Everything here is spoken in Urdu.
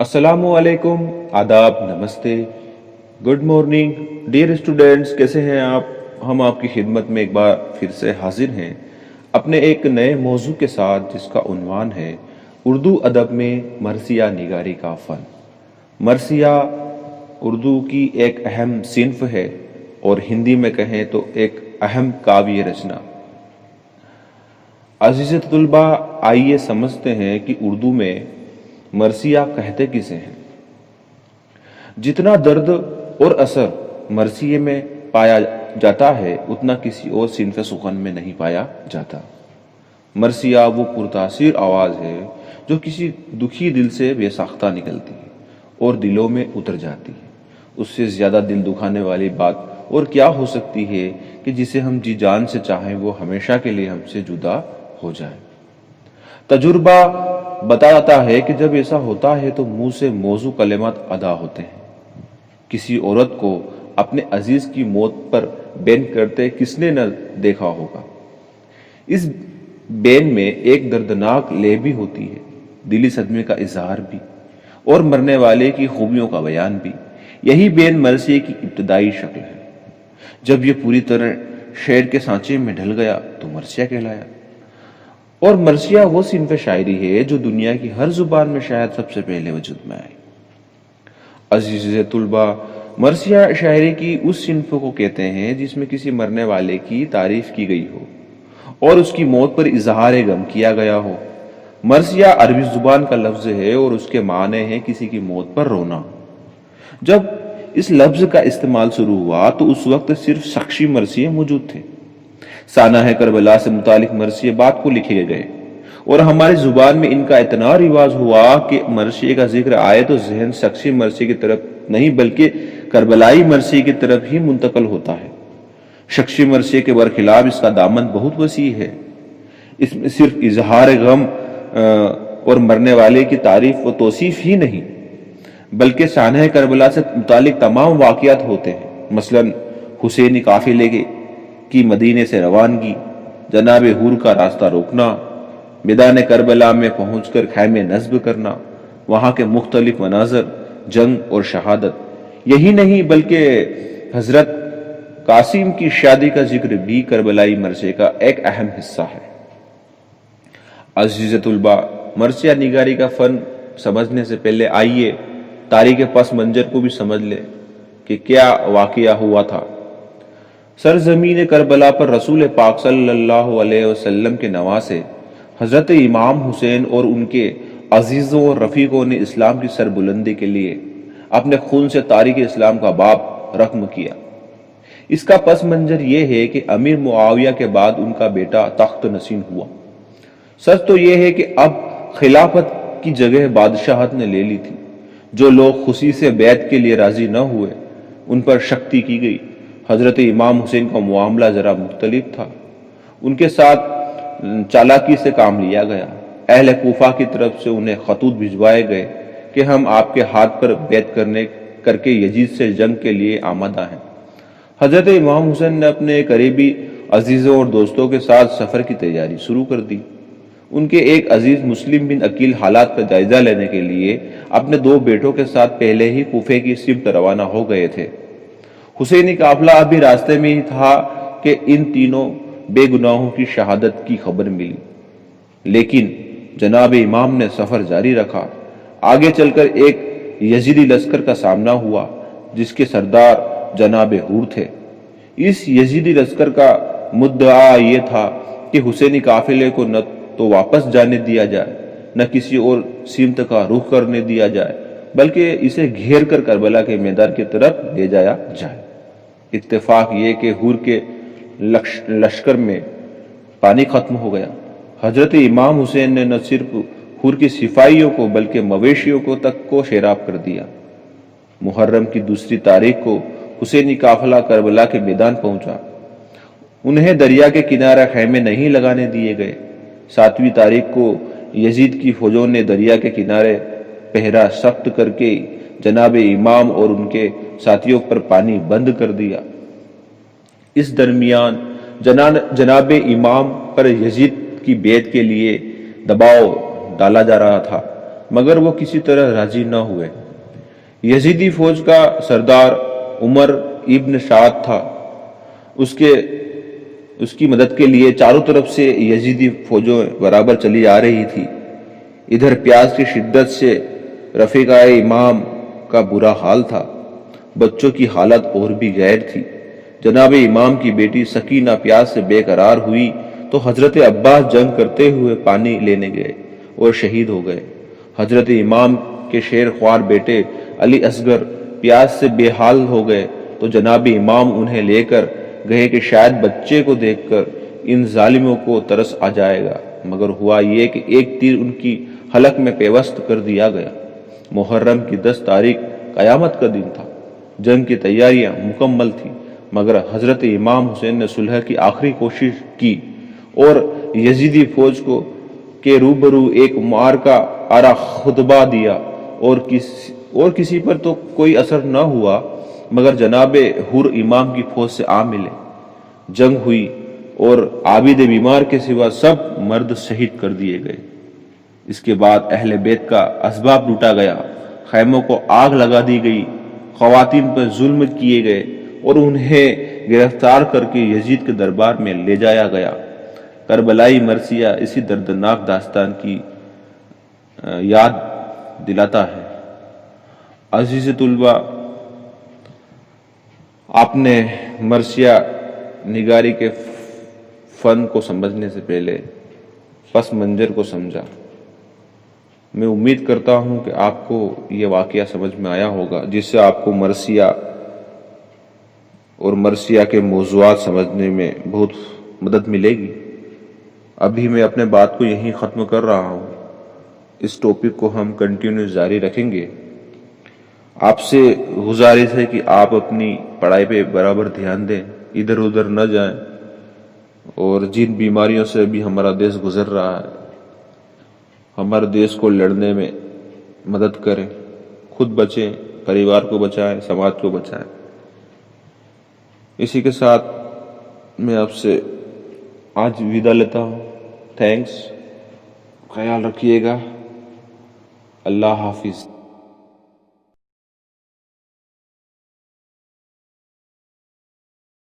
السلام علیکم، آداب، نمستے، گڈ مارننگ ڈیئر اسٹوڈینٹس، کیسے ہیں آپ؟ ہم آپ کی خدمت میں ایک بار پھر سے حاضر ہیں اپنے ایک نئے موضوع کے ساتھ، جس کا عنوان ہے اردو ادب میں مرثیہ نگاری کا فن۔ مرثیہ اردو کی ایک اہم صنف ہے اور ہندی میں کہیں تو ایک اہم کاویہ رچنا۔ عزیز طلباء، آئیے سمجھتے ہیں کہ اردو میں مرثیہ کہتے کسے ہیں۔ جتنا درد اور اثر مرثیے میں پایا جاتا ہے اتنا کسی اور صنف سخن میں نہیں پایا جاتا۔ مرثیہ وہ پرتاثیر آواز ہے جو کسی دکھی دل سے بے ساختہ نکلتی ہے اور دلوں میں اتر جاتی ہے۔ اس سے زیادہ دل دکھانے والی بات اور کیا ہو سکتی ہے کہ جسے ہم جی جان سے چاہیں وہ ہمیشہ کے لیے ہم سے جدا ہو جائے۔ تجربہ بتاتا ہے کہ جب ایسا ہوتا ہے تو منہ سے موزوں کلمات ادا ہوتے ہیں۔ کسی عورت کو اپنے عزیز کی موت پر بین کرتے کس نے نہ دیکھا ہوگا۔ اس بین میں ایک دردناک لے بھی ہوتی ہے، دلی صدمے کا اظہار بھی، اور مرنے والے کی خوبیوں کا بیان بھی۔ یہی بین مرثیے کی ابتدائی شکل ہے۔ جب یہ پوری طرح شعر کے سانچے میں ڈھل گیا تو مرثیہ کہلایا۔ اور مرثیہ وہ صنف شاعری ہے جو دنیا کی ہر زبان میں شاید سب سے پہلے وجود میں آئی۔ عزیز طلباء، مرثیہ شاعری کی اس صنف کو کہتے ہیں جس میں کسی مرنے والے کی تعریف کی گئی ہو اور اس کی موت پر اظہار غم کیا گیا ہو۔ مرثیہ عربی زبان کا لفظ ہے اور اس کے معنی ہے کسی کی موت پر رونا۔ جب اس لفظ کا استعمال شروع ہوا تو اس وقت صرف شخصی مرثیے موجود تھے۔ سانحہ کربلا سے متعلق مرثیے بعد کو لکھے گئے اور ہماری زبان میں ان کا اتنا رواج ہوا کہ مرثیے کا ذکر آئے تو ذہن شخصی مرثیے کی طرف نہیں بلکہ کربلائی مرثیے کی طرف ہی منتقل ہوتا ہے۔ شخصی مرثیے کے برخلاف اس کا دامن بہت وسیع ہے۔ اس میں صرف اظہار غم اور مرنے والے کی تعریف و توصیف ہی نہیں بلکہ سانحہ کربلا سے متعلق تمام واقعات ہوتے ہیں۔ مثلا حسینی قافلے کی مدینے سے روانگی، جناب حور کا راستہ روکنا، میدان کربلا میں پہنچ کر خیمے نصب کرنا، وہاں کے مختلف مناظر، جنگ اور شہادت۔ یہی نہیں بلکہ حضرت قاسم کی شادی کا ذکر بھی کربلائی مرثیے کا ایک اہم حصہ ہے۔ عزیز طلباء، مرثیہ نگاری کا فن سمجھنے سے پہلے آئیے تاریخ پس منظر کو بھی سمجھ لیں کہ کیا واقعہ ہوا تھا۔ سرزمین کربلا پر رسول پاک صلی اللہ علیہ وسلم کے نواسے حضرت امام حسین اور ان کے عزیزوں اور رفیقوں نے اسلام کی سربلندی کے لیے اپنے خون سے تاریخ اسلام کا باب رقم کیا۔ اس کا پس منظر یہ ہے کہ امیر معاویہ کے بعد ان کا بیٹا تخت نشین ہوا۔ سچ تو یہ ہے کہ اب خلافت کی جگہ بادشاہت نے لے لی تھی۔ جو لوگ خوشی سے بیعت کے لیے راضی نہ ہوئے ان پر سختی کی گئی۔ حضرت امام حسین کا معاملہ ذرا مختلف تھا۔ ان کے ساتھ چالاکی سے کام لیا گیا۔ اہل کوفہ کی طرف سے انہیں خطوط بھجوائے گئے کہ ہم آپ کے ہاتھ پر بیعت کر کے یزید سے جنگ کے لیے آمادہ ہیں۔ حضرت امام حسین نے اپنے قریبی عزیزوں اور دوستوں کے ساتھ سفر کی تیاری شروع کر دی۔ ان کے ایک عزیز مسلم بن عقیل حالات کا جائزہ لینے کے لیے اپنے دو بیٹوں کے ساتھ پہلے ہی کوفے کی سمت روانہ ہو گئے تھے۔ حسینی قافلہ ابھی راستے میں ہی تھا کہ ان تینوں بے گناہوں کی شہادت کی خبر ملی، لیکن جناب امام نے سفر جاری رکھا۔ آگے چل کر ایک یزیدی لشکر کا سامنا ہوا جس کے سردار جناب حور تھے۔ اس یزیدی لشکر کا مدعا یہ تھا کہ حسینی قافلے کو نہ تو واپس جانے دیا جائے نہ کسی اور سمت کا رخ کرنے دیا جائے بلکہ اسے گھیر کر کربلا کے میدان کی طرف لے جایا جائے۔ اتفاق یہ کہ حور کے لشکر میں پانی ختم ہو گیا۔ حضرت امام حسین نے نہ صرف حور کی سپاہیوں کو بلکہ مویشیوں کو تک کو سیراب کر دیا۔ محرم کی 2 تاریخ کو حسینی قافلہ کربلا کے میدان پہنچا۔ انہیں دریا کے کنارے خیمے نہیں لگانے دیے گئے۔ 7ویں تاریخ کو یزید کی فوجوں نے دریا کے کنارے پہرا سخت کر کے جناب امام اور ان کے ساتھیوں پر پانی بند کر دیا۔ اس درمیان جناب امام پر یزید کی بیعت کے لیے دباؤ ڈالا جا رہا تھا۔ مگر وہ کسی طرح راضی نہ ہوئے۔ یزیدی فوج کا سردار عمر ابن سعد تھا۔ اس کی مدد کے لیے چاروں طرف سے یزیدی فوجیں برابر چلی آ رہی تھی۔ ادھر پیاس کی شدت سے رفیقہ امام کا برا حال تھا۔ بچوں کی حالت اور بھی غیر تھی۔ جناب امام کی بیٹی سکینہ پیاس سے بے قرار ہوئی تو حضرت عباس جنگ کرتے ہوئے پانی لینے گئے اور شہید ہو گئے۔ حضرت امام کے شیر خوار بیٹے علی اصغر پیاس سے بے حال ہو گئے تو جناب امام انہیں لے کر گئے کہ شاید بچے کو دیکھ کر ان ظالموں کو ترس آ جائے گا، مگر ہوا یہ کہ ایک تیر ان کی حلق میں پیوست کر دیا گیا۔ محرم کی 10 تاریخ قیامت کا دن تھا۔ جنگ کی تیاریاں مکمل تھیں، مگر حضرت امام حسین نے صلح کی آخری کوشش کی اور یزیدی فوج کے روبرو ایک معرکہ آرا خطبہ دیا اور کسی پر تو کوئی اثر نہ ہوا، مگر جناب حر امام کی فوج سے آ ملے۔ جنگ ہوئی اور عابد بیمار کے سوا سب مرد شہید کر دیے گئے۔ اس کے بعد اہل بیت کا اسباب لوٹا گیا، خیموں کو آگ لگا دی گئی، خواتین پر ظلم کیے گئے اور انہیں گرفتار کر کے یزید کے دربار میں لے جایا گیا۔ کربلائی مرثیہ اسی دردناک داستان کی یاد دلاتا ہے۔ عزیز طلبہ، آپ نے مرثیہ نگاری کے فن کو سمجھنے سے پہلے پس منظر کو سمجھا۔ میں امید کرتا ہوں کہ آپ کو یہ واقعہ سمجھ میں آیا ہوگا، جس سے آپ کو مرثیہ اور مرثیہ کے موضوعات سمجھنے میں بہت مدد ملے گی۔ ابھی میں اپنے بات کو یہیں ختم کر رہا ہوں۔ اس ٹاپک کو ہم کنٹینیو جاری رکھیں گے۔ آپ سے گزارش ہے کہ آپ اپنی پڑھائی پہ برابر دھیان دیں، ادھر ادھر نہ جائیں، اور جن بیماریوں سے بھی ہمارا دیش گزر رہا ہے، ہمارے دیش کو لڑنے میں مدد کریں، خود بچیں، پریوار کو بچائیں، سماج کو بچائیں۔ اسی کے ساتھ میں آپ سے آج وداع لیتا ہوں۔ تھینکس، خیال رکھیے گا۔ اللہ حافظ۔